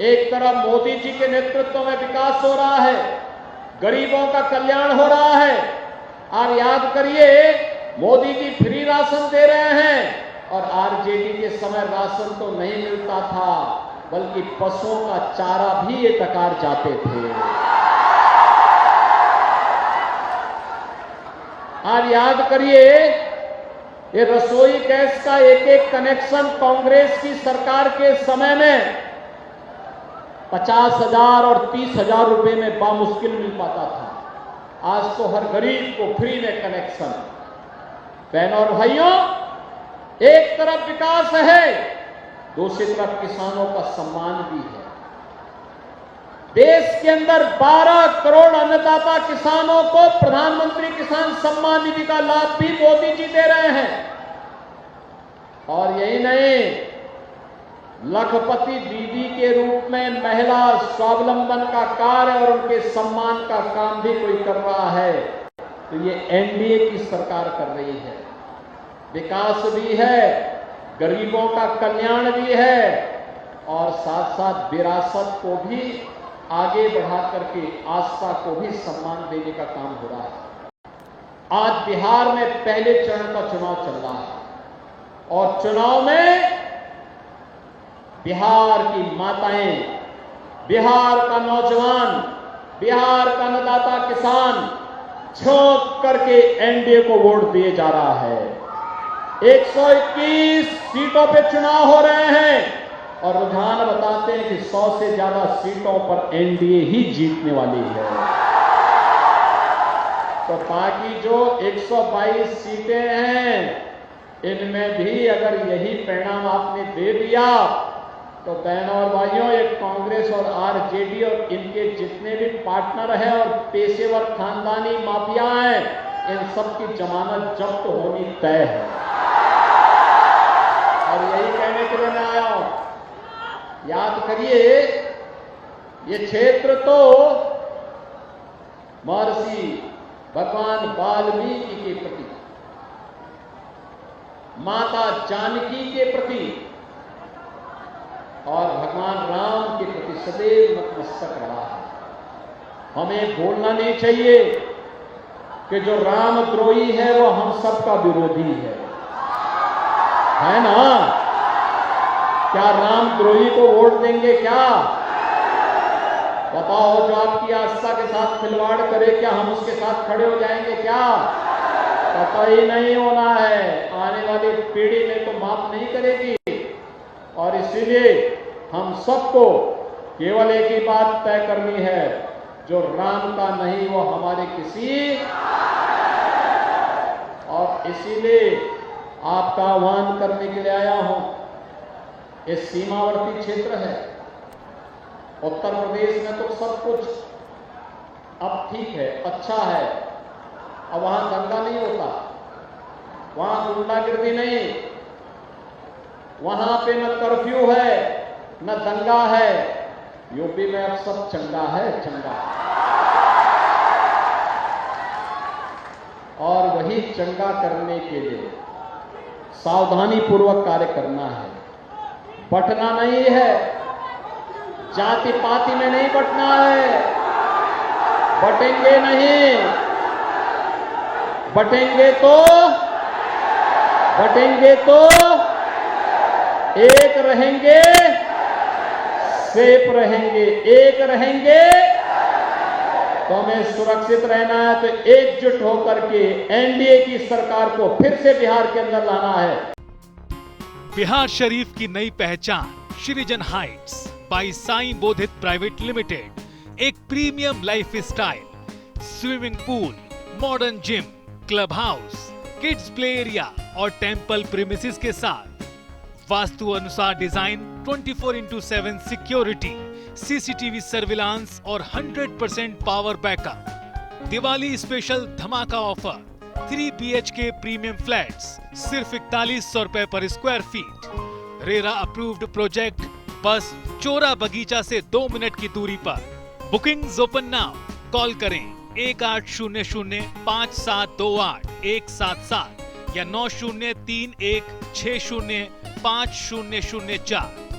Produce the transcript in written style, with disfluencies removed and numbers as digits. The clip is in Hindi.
एक तरफ मोदी जी के नेतृत्व में विकास हो रहा है, गरीबों का कल्याण हो रहा है। और याद करिए, मोदी जी फ्री राशन दे रहे हैं और आरजेडी के समय राशन तो नहीं मिलता था, बल्कि पशुओं का चारा भी ये टकार जाते थे। आज याद करिए, ये रसोई गैस का एक एक कनेक्शन कांग्रेस की सरकार के समय में 50,000 और 30,000 रुपए में बामुश्किल मिल पाता था। आज तो हर गरीब को फ्री में कनेक्शन। बहनों और भाइयों, एक तरफ विकास है, दूसरी तरफ किसानों का सम्मान भी है। देश के अंदर 12 करोड़ अन्नदाता किसानों को प्रधानमंत्री किसान सम्मान निधि का लाभ भी मोदी जी दे रहे हैं। और यही नहीं, लखपति दीदी के रूप में महिला स्वावलंबन का कार्य और उनके सम्मान का काम भी कोई कर रहा है, तो ये एनडीए की सरकार कर रही है। विकास भी है, गरीबों का कल्याण भी है, और साथ साथ विरासत को भी आगे बढ़ा करके आस्था को भी सम्मान देने का काम हो रहा है। आज बिहार में पहले चरण का चुनाव चल रहा है, और चुनाव में बिहार की माताएं, बिहार का नौजवान, बिहार का अन्नदाता किसान झोंक करके एनडीए को वोट दिए जा रहा है। 121 सीटों पे चुनाव हो रहे हैं, और रुझान बताते हैं कि 100 से ज्यादा सीटों पर एनडीए ही जीतने वाली है। तो बाकी जो 122 सीटें हैं, इनमें भी अगर यही परिणाम आपने दे दिया, तो बहनों और भाइयों, ये कांग्रेस और आरजेडी और इनके जितने भी पार्टनर हैं और पेशेवर खानदानी माफिया हैं, इन सब की जमानत जब्त होनी तय है। और यही कहने के लिए मैं आया हूं। याद करिए, ये क्षेत्र तो महर्षि भगवान वाल्मीकि के प्रति, माता जानकी के प्रति और भगवान राम के प्रति सदैव नतमस्तक रहा है। हमें भूलना नहीं चाहिए कि जो रामद्रोही है वो हम सबका विरोधी है ना? क्या रामद्रोही को वोट देंगे क्या? बताओ, जो आपकी आस्था के साथ खिलवाड़ करे, क्या हम उसके साथ खड़े हो जाएंगे क्या? पता ही नहीं होना है, आने वाली पीढ़ी में तो माफ नहीं करेगी। और इसीलिए हम सबको केवल एक ही बात तय करनी है, जो राम का नहीं वो हमारे किसी। और इसीलिए आपका आह्वान करने के लिए आया हूं। ये सीमावर्ती क्षेत्र है, उत्तर प्रदेश में तो सब कुछ अब ठीक है, अच्छा है। अब वहां दंगा नहीं होता, वहां गुंडागिर्दी नहीं, वहां पे न कर्फ्यू है न दंगा है। यूपी में अब सब चंगा है, चंगा। और वही चंगा करने के लिए सावधानी पूर्वक कार्य करना है, बंटना नहीं है, जाति पाति में नहीं बंटना है। बटेंगे नहीं, बटेंगे तो एक रहेंगे, सेफ रहेंगे। एक रहेंगे तो हमें सुरक्षित रहना है, तो एकजुट होकर के एनडीए की सरकार को फिर से बिहार के अंदर लाना है। बिहार शरीफ की नई पहचान श्रीजन हाइट्स बाई साईं बोधित प्राइवेट लिमिटेड एक premium lifestyle, swimming pool, modern gym, club house, kids play area और टेम्पल प्रीमिसेस के साथ वास्तु अनुसार डिजाइन, 24/7 सिक्योरिटी, सीसीटीवी सर्विलांस और 100% पावर बैकअप। दिवाली स्पेशल धमाका ऑफर, 3 BHK प्रीमियम फ्लैट्स सिर्फ 4100 रुपए पर square feet. RERA approved project, बस चोरा बगीचा से 2 मिनट की दूरी पर। बुकिंग्स ओपन नाउ, कॉल करें 1800-5728-177 या 9031605004।